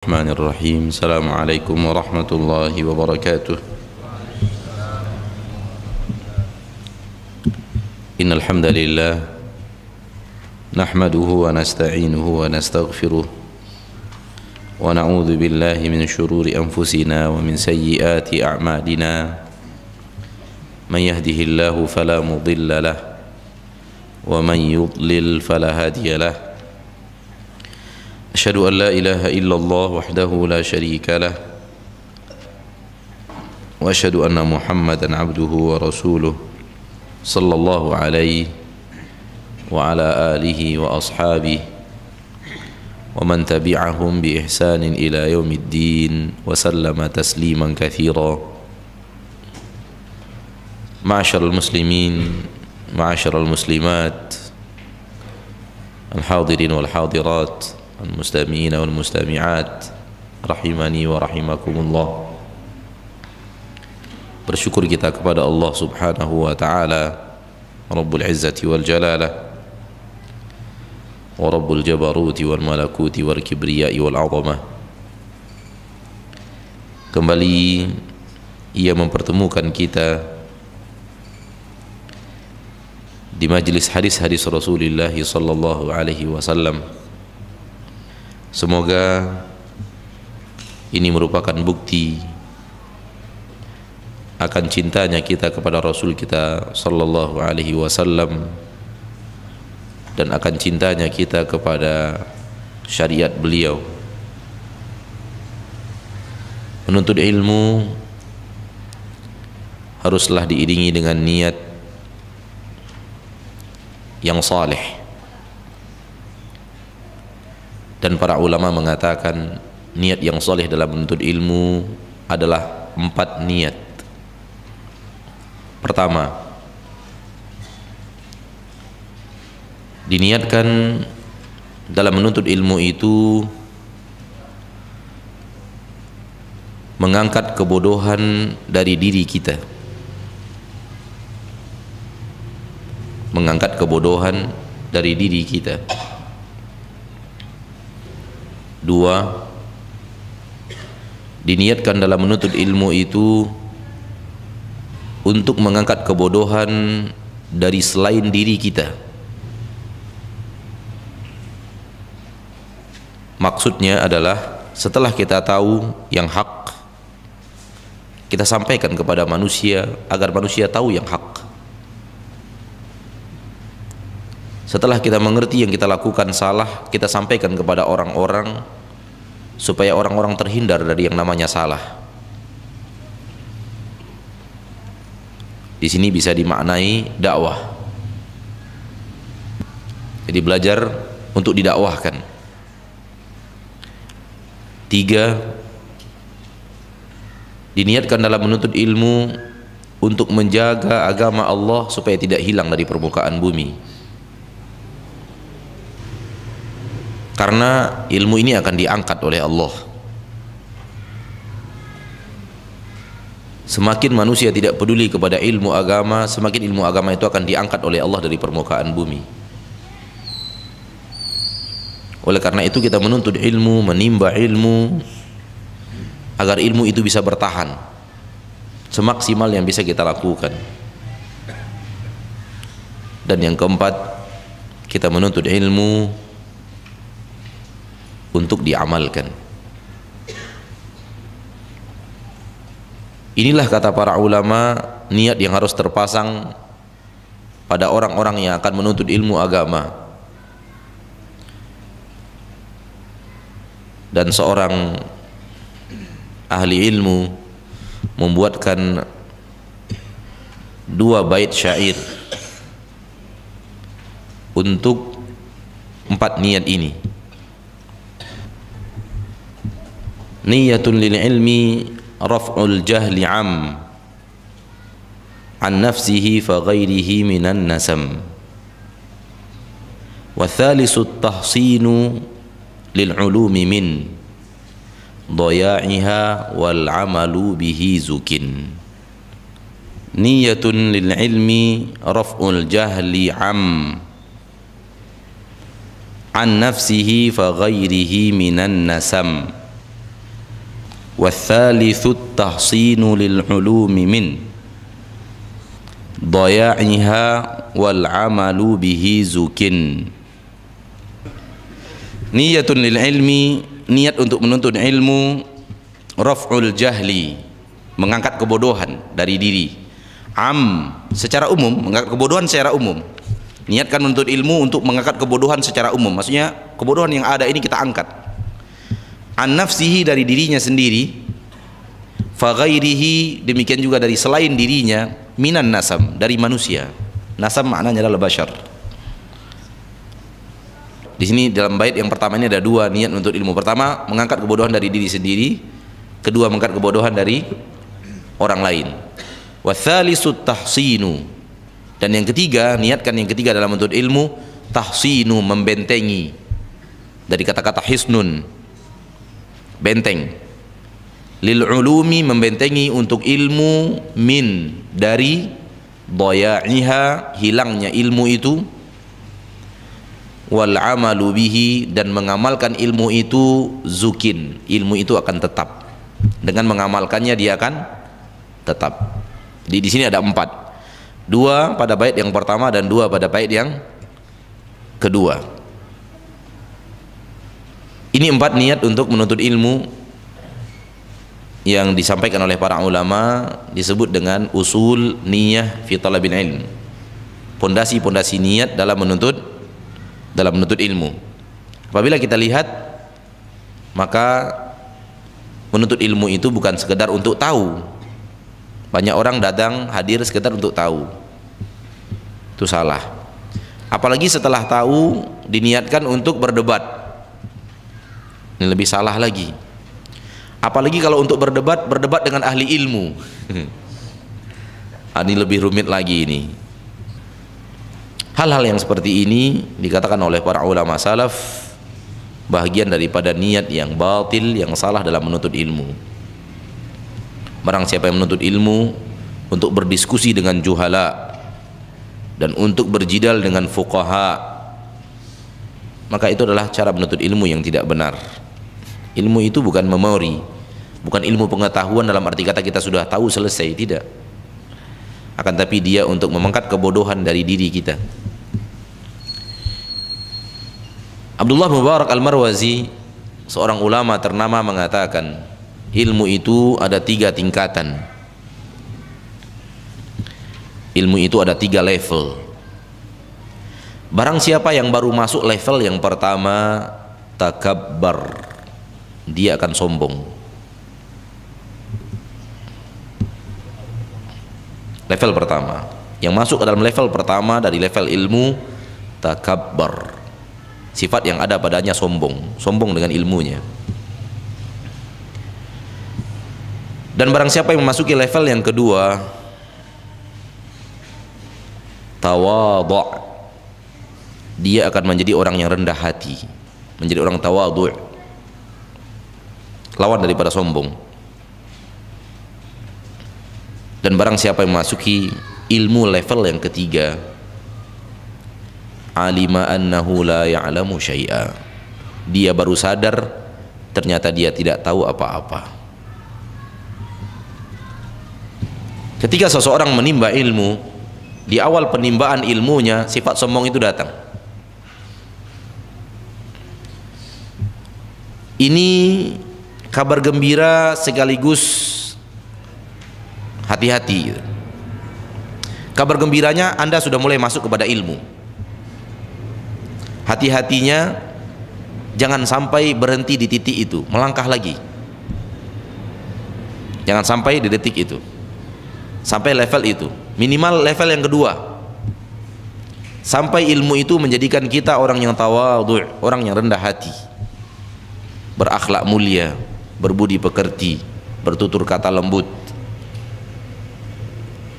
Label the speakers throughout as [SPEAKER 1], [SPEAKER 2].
[SPEAKER 1] Bismillahirrahmanirrahim. Assalamualaikum warahmatullahi wabarakatuh. Innal hamdalillah nahmaduhu wa nasta'inuhu wa nastaghfiruh wa na'udzu billahi min shururi anfusina wa min sayyiati a'malina. Man yahdihillahu fala mudilla lahu wa man yudlil fala hadiya lahu. أشهد أن لا إله إلا الله وحده لا شريك له وأشهد أن محمدا عبده ورسوله صلى الله عليه وعلى آله وأصحابه ومن تبعهم بإحسان إلى يوم الدين وسلم تسليما كثيرا. معاشر المسلمين معاشر المسلمات الحاضرين والحاضرات المستمعين والمستمعات rahimani wa rahimakumullah. Bersyukur kita kepada Allah Subhanahu wa taala, Rabbul Izzati wal Jalalah wa Rabbul Jabaruti wal Malakuti wal Kibriyai wal Azamah. Kembali Ia mempertemukan kita di majlis hadis-hadis Rasulullah sallallahu alaihi wasallam. Semoga ini merupakan bukti akan cintanya kita kepada Rasul kita sallallahu alaihi wasallam dan akan cintanya kita kepada syariat beliau. Menuntut ilmu haruslah diiringi dengan niat yang saleh. Dan para ulama mengatakan niat yang soleh dalam menuntut ilmu adalah 4 niat. Pertama, diniatkan dalam menuntut ilmu itu mengangkat kebodohan dari diri kita. Mengangkat kebodohan dari diri kita. 2, diniatkan dalam menuntut ilmu itu untuk mengangkat kebodohan dari selain diri kita. Maksudnya adalah setelah kita tahu yang hak, kita sampaikan kepada manusia agar manusia tahu yang hak. Setelah kita mengerti yang kita lakukan salah, kita sampaikan kepada orang-orang supaya orang-orang terhindar dari yang namanya salah. Di sini bisa dimaknai dakwah. Jadi belajar untuk didakwahkan. 3, diniatkan dalam menuntut ilmu untuk menjaga agama Allah supaya tidak hilang dari permukaan bumi. Karena ilmu ini akan diangkat oleh Allah. Semakin manusia tidak peduli kepada ilmu agama, semakin ilmu agama itu akan diangkat oleh Allah dari permukaan bumi. Oleh karena itu kita menuntut ilmu, menimba ilmu agar ilmu itu bisa bertahan semaksimal yang bisa kita lakukan. Dan yang keempat, kita menuntut ilmu untuk diamalkan. Inilah kata para ulama niat yang harus terpasang pada orang-orang yang akan menuntut ilmu agama. Dan seorang ahli ilmu membuatkan 2 bait syair untuk 4 niat ini. Niyatun lil ilmi raf'ul jahli an nafsihi fa ghairihi minan nasam. Wa thalithu tahsinu lil ulumi min dhaya'iha wal amalu bihi zukin. Niyatun lil ilmi raf'ul jahli an nafsihi fa ghairihi minan nasam. Watsalitsu tahsinu lil ulumi min dhaya'iha wal amalu bihi zukin. Niyatun lil ilmi, niat untuk menuntut ilmu. Raf'ul jahli, mengangkat kebodohan dari diri. Secara umum, mengangkat kebodohan secara umum. Niatkan menuntut ilmu untuk mengangkat kebodohan secara umum, maksudnya kebodohan yang ada ini kita angkat. An nafsihi, dari dirinya sendiri. Fa ghairihi, demikian juga dari selain dirinya. Minan nasam, dari manusia. Nasam maknanya adalah bashar. Di sini dalam bait yang pertama ini ada dua niat untuk ilmu. Pertama, mengangkat kebodohan dari diri sendiri. Kedua, mengangkat kebodohan dari orang lain. Watsalitsu tahsinu, dan yang ketiga, niatkan yang ketiga dalam menuntut ilmu, tahsinu, membentengi, dari kata-kata hisnun, benteng. Lil ulumi, membentengi untuk ilmu. Min, dari dhaya'iha, hilangnya ilmu itu. Wal amalu bihi, dan mengamalkan ilmu itu. Zukin, ilmu itu akan tetap. Dengan mengamalkannya dia akan tetap. Di sini ada 4, 2 pada bait yang pertama dan 2 pada bait yang kedua. Ini 4 niat untuk menuntut ilmu yang disampaikan oleh para ulama, disebut dengan usul niyah fi talabil ilm, pondasi-pondasi niat dalam menuntut ilmu. Apabila kita lihat, maka menuntut ilmu itu bukan sekedar untuk tahu. Banyak orang datang hadir sekedar untuk tahu, itu salah. Apalagi setelah tahu diniatkan untuk berdebat, ini lebih salah lagi. Apalagi kalau untuk berdebat dengan ahli ilmu. Ini lebih rumit lagi ini. Hal-hal yang seperti ini dikatakan oleh para ulama salaf bahagian daripada niat yang batil, yang salah dalam menuntut ilmu. Barang siapa yang menuntut ilmu untuk berdiskusi dengan juhala dan untuk berjidal dengan fuqaha, maka itu adalah cara menuntut ilmu yang tidak benar. Ilmu itu bukan memori, bukan ilmu pengetahuan dalam arti kata kita sudah tahu selesai, tidak. Akan tapi dia untuk memangkat kebodohan dari diri kita. Abdullah Mubarak Al-Marwazi, seorang ulama ternama, mengatakan ilmu itu ada 3 tingkatan. Ilmu itu ada 3 level. Barang siapa yang baru masuk level yang pertama, takabbar, dia akan sombong. Level pertama, yang masuk ke dalam level pertama dari level ilmu, takabbar, sifat yang ada padanya sombong dengan ilmunya. Dan barang siapa yang memasuki level yang kedua, tawadhu', dia akan menjadi orang yang rendah hati, menjadi orang tawadhu', lawan daripada sombong. Dan barang siapa yang memasuki ilmu level yang ketiga, alima annahu la ya'lamu syai'a, dia baru sadar ternyata dia tidak tahu apa-apa. Ketika seseorang menimba ilmu, di awal penimbaan ilmunya sifat sombong itu datang. Ini kabar gembira sekaligus hati-hati. Kabar gembiranya Anda sudah mulai masuk kepada ilmu. Hati-hatinya jangan sampai berhenti di titik itu, melangkah lagi. Jangan sampai di detik itu, sampai level itu, minimal level yang kedua, sampai ilmu itu menjadikan kita orang yang tawadhu', orang yang rendah hati, berakhlak mulia, berbudi pekerti, bertutur kata lembut,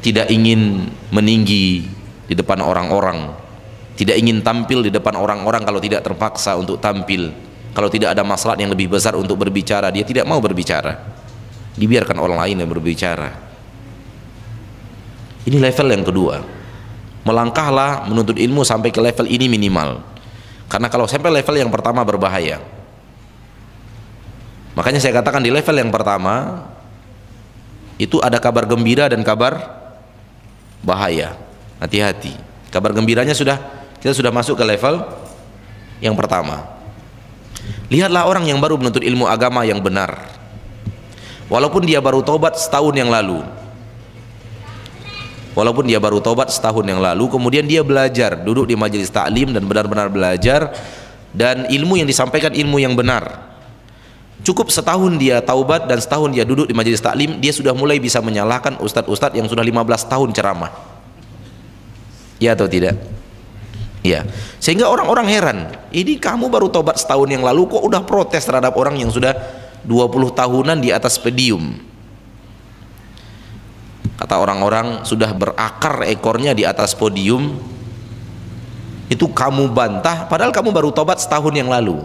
[SPEAKER 1] tidak ingin meninggi di depan orang-orang, tidak ingin tampil di depan orang-orang kalau tidak terpaksa untuk tampil, kalau tidak ada maslahat yang lebih besar untuk berbicara, dia tidak mau berbicara, dibiarkan orang lain yang berbicara. Ini level yang kedua. Melangkahlah menuntut ilmu sampai ke level ini minimal, karena kalau sampai level yang pertama berbahaya. Makanya saya katakan di level yang pertama itu ada kabar gembira dan kabar bahaya. Hati-hati. Kabar gembiranya kita sudah masuk ke level yang pertama. Lihatlah orang yang baru menuntut ilmu agama yang benar, walaupun dia baru tobat setahun yang lalu, kemudian dia belajar, duduk di majelis taklim dan benar-benar belajar, dan ilmu yang disampaikan ilmu yang benar. Cukup setahun dia taubat dan setahun dia duduk di majelis taklim, dia sudah mulai bisa menyalahkan ustadz-ustadz yang sudah 15 tahun ceramah. Ya atau tidak? Ya. Sehingga orang-orang heran, ini kamu baru taubat setahun yang lalu kok udah protes terhadap orang yang sudah 20 tahunan di atas podium. Kata orang-orang, sudah berakar ekornya di atas podium, itu kamu bantah padahal kamu baru taubat setahun yang lalu.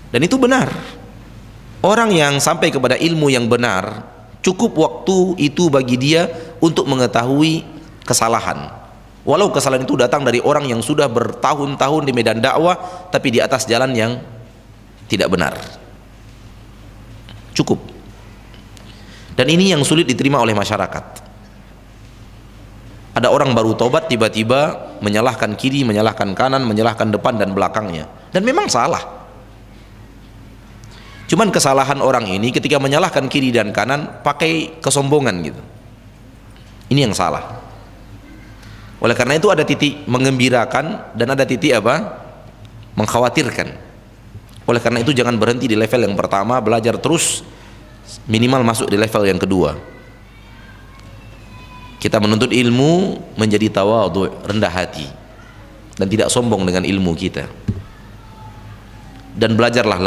[SPEAKER 1] Dan itu benar. Orang yang sampai kepada ilmu yang benar, cukup waktu itu bagi dia untuk mengetahui kesalahan, walau kesalahan itu datang dari orang yang sudah bertahun-tahun di medan dakwah tapi di atas jalan yang tidak benar. Cukup. Dan ini yang sulit diterima oleh masyarakat. Ada orang baru tobat tiba-tiba menyalahkan kiri, menyalahkan kanan, menyalahkan depan dan belakangnya, dan memang salah. Cuman kesalahan orang ini ketika menyalahkan kiri dan kanan pakai kesombongan gitu. Ini yang salah. Oleh karena itu ada titik menggembirakan dan ada titik apa? Mengkhawatirkan. Oleh karena itu jangan berhenti di level yang pertama, belajar terus, minimal masuk di level yang kedua. Kita menuntut ilmu menjadi tawadhu, rendah hati, dan tidak sombong dengan ilmu kita. Dan belajarlah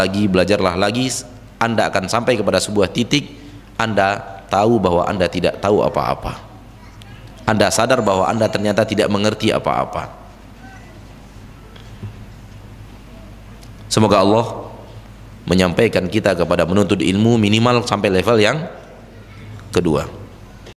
[SPEAKER 1] lagi, Anda akan sampai kepada sebuah titik Anda tahu bahwa Anda tidak tahu apa-apa. Anda sadar bahwa Anda ternyata tidak mengerti apa-apa. Semoga Allah menyampaikan kita kepada menuntut ilmu minimal sampai level yang kedua.